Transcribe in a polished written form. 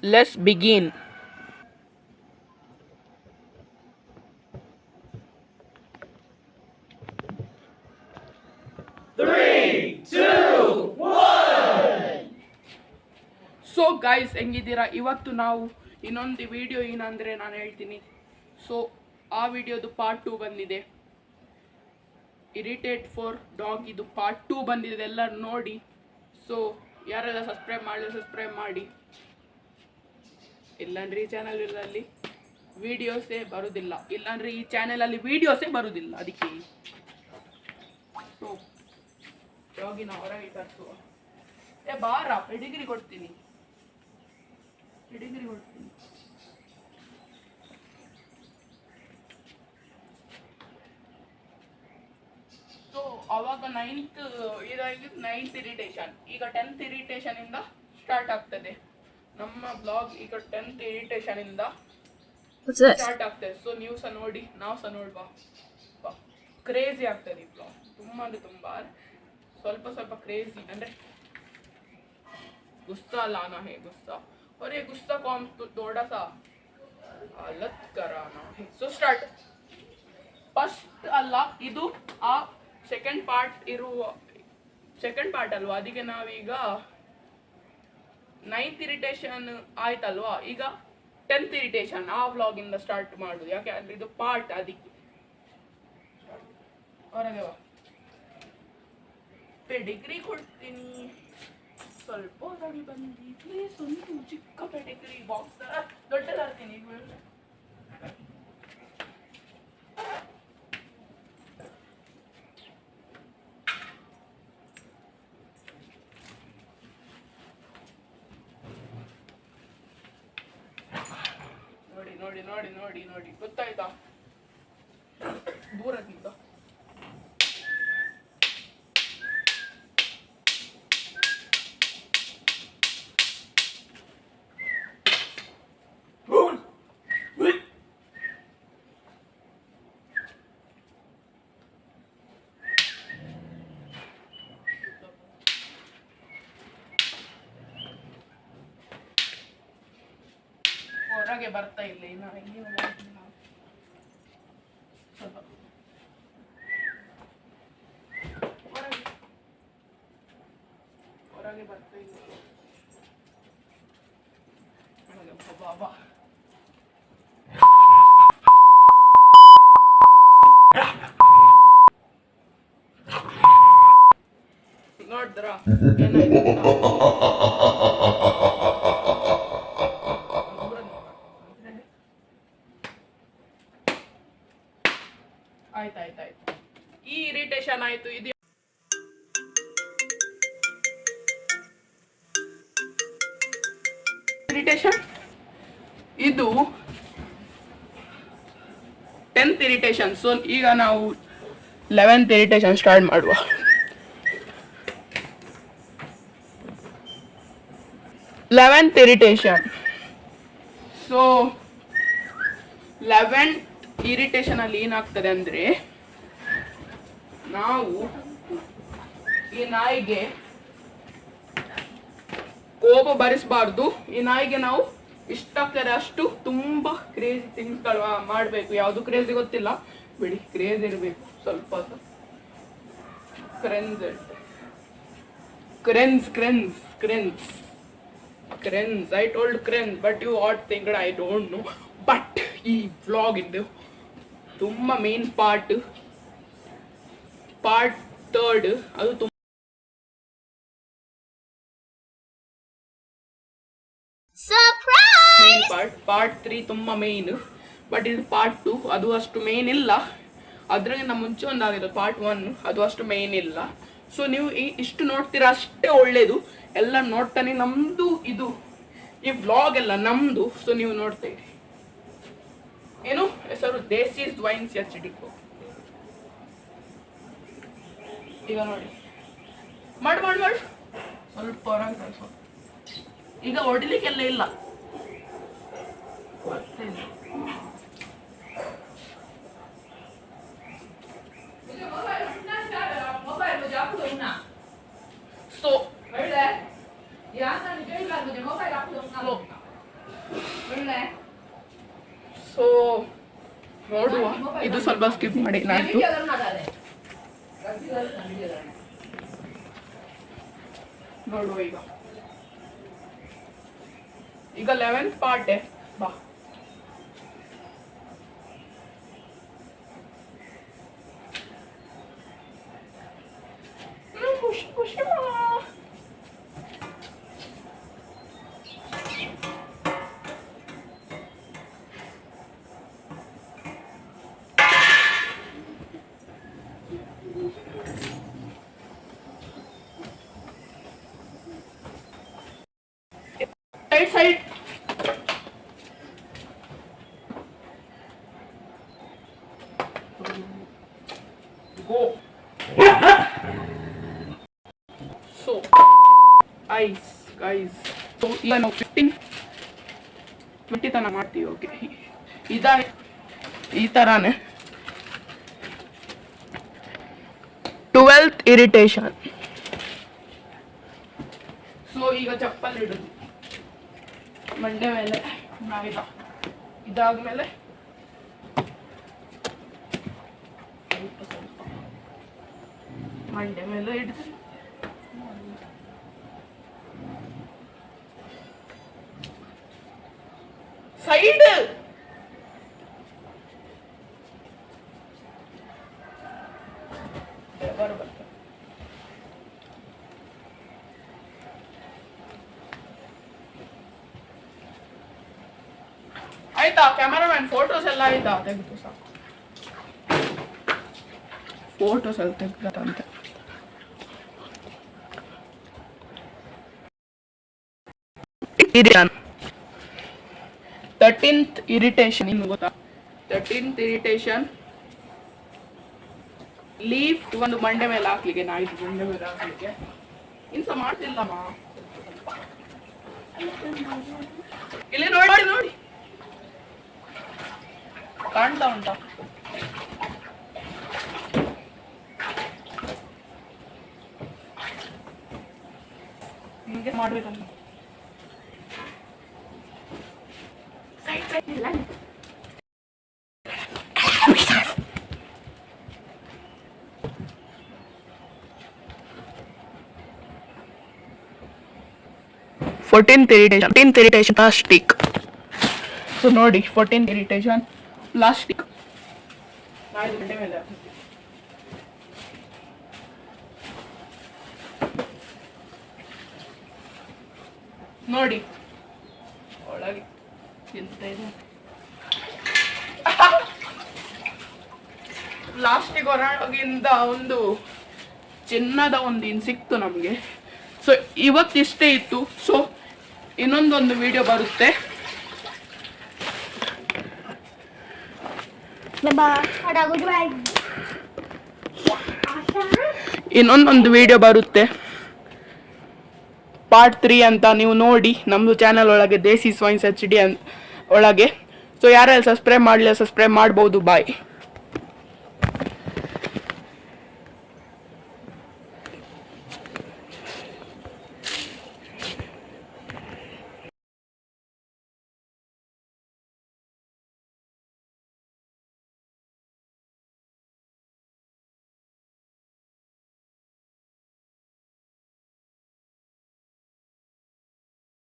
Let's begin. So guys ಹೆಂಗಿದ್ದೀರಾ? ಇವತ್ತು ನಾವು ಇನ್ನೊಂದು ವಿಡಿಯೋ ಏನಂದರೆ ನಾನು ಹೇಳ್ತೀನಿ. ಸೊ ಆ ವಿಡಿಯೋದು ಪಾರ್ಟ್ 2 ಬಂದಿದೆ. ಇರಿಟೇಟ್ ಫಾರ್ ಡಾಗ್ ಇದು ಪಾರ್ಟ್ 2 ಬಂದಿದೆ, ಎಲ್ಲರೂ ನೋಡಿ. ಸೊ ಯಾರೆಲ್ಲ ಸಬ್ಸ್ಕ್ರೈಬ್ ಮಾಡಿ. ಇಲ್ಲಾಂದ್ರೆ ಈ ಚಾನಲಲ್ಲಿ ವೀಡಿಯೋಸೇ ಬರೋದಿಲ್ಲ, ಅದಕ್ಕೆ. ಸೊ ಡಾಗಿನ ಹೊರಗೆ ಕರೆಸುವ. ಬಾರ ಪೆಡಿಗ್ರಿ ಕೊಡ್ತೀನಿ. ಸೊ ಅವಾಗ ನೈನ್ತ್ ಇರಿಟೇಷನ್, ಈಗ 10th ಇರಿಟೇಷನ್ ಇಂದ ಸ್ಟಾರ್ಟ್ ಆಗ್ತದೆ ನಮ್ಮ ಬ್ಲಾಗ್. ಈಗ 10th ಇರಿಟೇಷನ್ ಇಂದ ಸ್ಟಾರ್ಟ್ ಆಗ್ತದೆ. ಸೊ ನೀವು ಸಹ ನೋಡಿ, ನಾವು ಸಹ ನೋಡುವ. ಕ್ರೇಜಿ ಆಗ್ತದೆ ಈ ಬ್ಲಾಗ್, ತುಂಬಾ ಅಂದ್ರೆ ತುಂಬಾ. ಸ್ವಲ್ಪ ಕ್ರೇಜಿ ಅಂದ್ರೆ गुस्सा लाना है, गुस्सा, और ये गुस्सा को हम थोड़ा सा अलग कराना है. So start. ಫಸ್ಟ್ ಅಲ್ಲ, ಇದು ಆ ಸೆಕೆಂಡ್ ಪಾರ್ಟ್ ಅಲ್ವಾ, ಅದಕ್ಕೆ ನಾವೀಗ 9th ಇರಿಟೇಷನ್ ಆಯ್ತಲ್ವಾ, ಈಗ 10th ಇರಿಟೇಷನ್ ಆ ವ್ಲಾಗ್ ಇಂದ ಸ್ಟಾರ್ಟ್ ಮಾಡುದು. ಯಾಕೆ ಅಂದ್ರೆ ಇದು ಪಾರ್ಟ್, ಅದಕ್ಕೆ. ಹೊರಗೆ ಪೆಡಿಗ್ರಿ ಕೊಡ್ತೀನಿ. ಸ್ವಲ್ಪ ಹೊರಗೆ ಬಂದು ಪ್ಲೀಸ್, ಒಂದು ಚಿಕ್ಕ ಪೆಡಿಗ್ರಿ ಬಾಕ್ಸ್ ತರ ದೊಡ್ಡದಾಗ್ತೀನಿ. ನೋಡಿ ಗೊತ್ತಾಯ್ತಾ? ದೂರದಿಂದ ಹೊರಗೆ ಬರ್ತಾ ಇಲ್ಲ. ಹೊರಗೆ ಬರ್ತಾ ಇಲ್ಲ. ಬಾಬಾ ನೋಡಿದ್ರ ಆಯ್ತಾಯ್ತಾಯ್ತು. ಈ ಇರಿಟೇಷನ್ ಆಯ್ತು. ಇದು ಇರಿಟೇಷನ್, ಇದು 10th ಇರಿಟೇಷನ್. ಸೊ ಈಗ ನಾವು 11th ಇರಿಟೇಷನ್ ಸ್ಟಾರ್ಟ್ ಮಾಡುವ. 11th irritation. So 11th irritation ಅಲ್ಲಿ ಏನಾಗ್ತದೆ ಅಂದ್ರೆ, ನಾವು ಈ ನಾಯಿಗೆ ಕೋಪ ಭರಿಸಬಾರ್ದು. ಈ ನಾಯಿಗೆ ನಾವು ಇಷ್ಟಾಗ್ತದೆ ಅಷ್ಟು ತುಂಬಾ ಕ್ರೇಜಿ ಥಿಂಗ್ಸ್ಗಳು ಮಾಡಬೇಕು. ಯಾವುದು ಕ್ರೇಜಿ ಗೊತ್ತಿಲ್ಲ ಬಿಡಿ, ಕ್ರೇಜ್ ಇರಬೇಕು ಸ್ವಲ್ಪ. ಕ್ರೆನ್ಸ್ ಐ ಟೋಲ್ಡ್ ಕ್ರೆನ್ಸ್, but you what think I don't know. But ಈ ವ್ಲಾಗ್ ಇಂದು ತುಂಬ ಮೇನ್ ಪಾರ್ಟ್ 3 ಅದು ತುಂಬ ಮೇನ್ ಪಾರ್ಟ್ 3 ತುಂಬ ಮೇನ್. ಬಟ್ ಇದು ಪಾರ್ಟ್ 2, ಅದು ಅಷ್ಟು ಮೇನ್ ಇಲ್ಲ. ಅದ್ರಾಗಿಂತ ಮುಂಚೆ ಒಂದಾಗಿರೋದು ಪಾರ್ಟ್ 1, ಅದು ಅಷ್ಟು ಮೇನ್ ಇಲ್ಲ. ಸೊ ನೀವು ಇಷ್ಟು ನೋಡ್ತೀರಾ ಅಷ್ಟೇ ಒಳ್ಳೇದು. ಎಲ್ಲ ನೋಡ್ತಾನೆ, ನಮ್ದು ಇದು ಈ ವ್ಲಾಗ್ ಎಲ್ಲ ನಮ್ದು. ಸೊ ನೀವು ನೋಡ್ತಾ ಇರಿ. ಏನು ಹೆಸರು? ದೇಸೀಸ್ ವೈನ್ಸ್ HD. ಈಗ ನೋಡಿ, ಮಾಡಿ ಸ್ವಲ್ಪ ಹೊರಗೆ ಕಳಿಸೋ. ಈಗ ಹೊಡಿಲಿಕ್ಕೆಲ್ಲ ಇಲ್ಲ. ಸೊ ಸೊ ನೋಡುವ, ಇದು ಸ್ವಲ್ಪ ಸ್ಕಿಪ್ ಮಾಡಿ ನಾಯ್ತು. ನೋಡುವ ಈಗ 11th ಪಾರ್ಟ್ ಬಾ. ಖುಷಿ ಖುಷಿ side go. So guys so ಈಗ ನಾವು 15-20 ತನಕ ಮಾಡ್ತೀವಿ. ಓಕೆ, ಈ ತರಾನೇ 12th ಇರಿಟೇಷನ್. ಸೊ ಈಗ ಚಪ್ಪಲ್ ಇಡುದು ಮಂಡೆ ಮೇಲೆ, ಇದಾದ್ಮೇಲೆ ಮಂಡೆ ಮೇಲೆ ಹಿಡಿದು ಸೈಡ್ ಆಯ್ತಾ? ಕ್ಯಾಮರಾಮ್ಯಾನ್ ಫೋಟೋಸ್ ಎಲ್ಲ ಆಯ್ತಾ? ತೆಗೆದು ಸಾಕು, ಫೋಟೋಸ್ ಎಲ್ಲ ತೆಗ್ದಂತೆ. ಇರಿಟೇಷನ್ 13th ಇರಿಟೇಷನ್ ಇನ್ನು ಗೊತ್ತಾ? 13th ಇರಿಟೇಷನ್ ಲೀಫ್ ಒಂದು ಮಂಡೆ ಮೇಲೆ ಹಾಕ್ಲಿಕ್ಕೆ, ನಾಯಿದು ಮಂಡೆ ಮೇಲೆ ಹಾಕ್ಲಿಕ್ಕೆ. ಇನ್ಸ ಮಾಡ್ತಿಲ್ಲಮ್ಮ, ಇಲ್ಲಿ ನೋಡಿ ನೋಡಿ ಕಾಣ್ತಾ ಉಂಟಾ? ಹಿಂಗೆ ಮಾಡ್ಬೇಕಂತ ಸೈಡ್ ಸೈಡ್ ಇಲ್ಲ. Fourteenth irritation plastic. So ನೋಡಿ 14th irritation plastic. ನೋಡಿ ಒಳಗೆ ಎಂತ ಇದೆ ಪ್ಲಾಸ್ಟಿಕ್ ಹೊರಗಿಂದ ಒಂದು ಚಿನ್ನದ ಒಂದು ಇನ್ ಸಿಕ್ತು ನಮಗೆ. ಸೊ ಇವತ್ತಿಷ್ಟೇ ಇತ್ತು. ಸೊ ಇನ್ನೊಂದೊಂದು ವಿಡಿಯೋ ಬರುತ್ತೆ. ಇನ್ನೊಂದೊಂದು ವಿಡಿಯೋ ಬರುತ್ತೆ ಪಾರ್ಟ್ 3 ಅಂತ. ನೀವು ನೋಡಿ ನಮ್ಮದು ಚಾನಲ್ ಒಳಗೆ ದೇಸಿ ಸಾಯಿಂಗ್ಸ್ HD ಒಳಗೆ. ಸೊ ಯಾರೆಲ್ಲ ಸಬ್ಸ್ಕ್ರೈಬ್ ಮಾಡಲಿಲ್ಲ ಸಬ್ಸ್ಕ್ರೈಬ್ ಮಾಡ್ಬೋದು. ಬಾಯ್.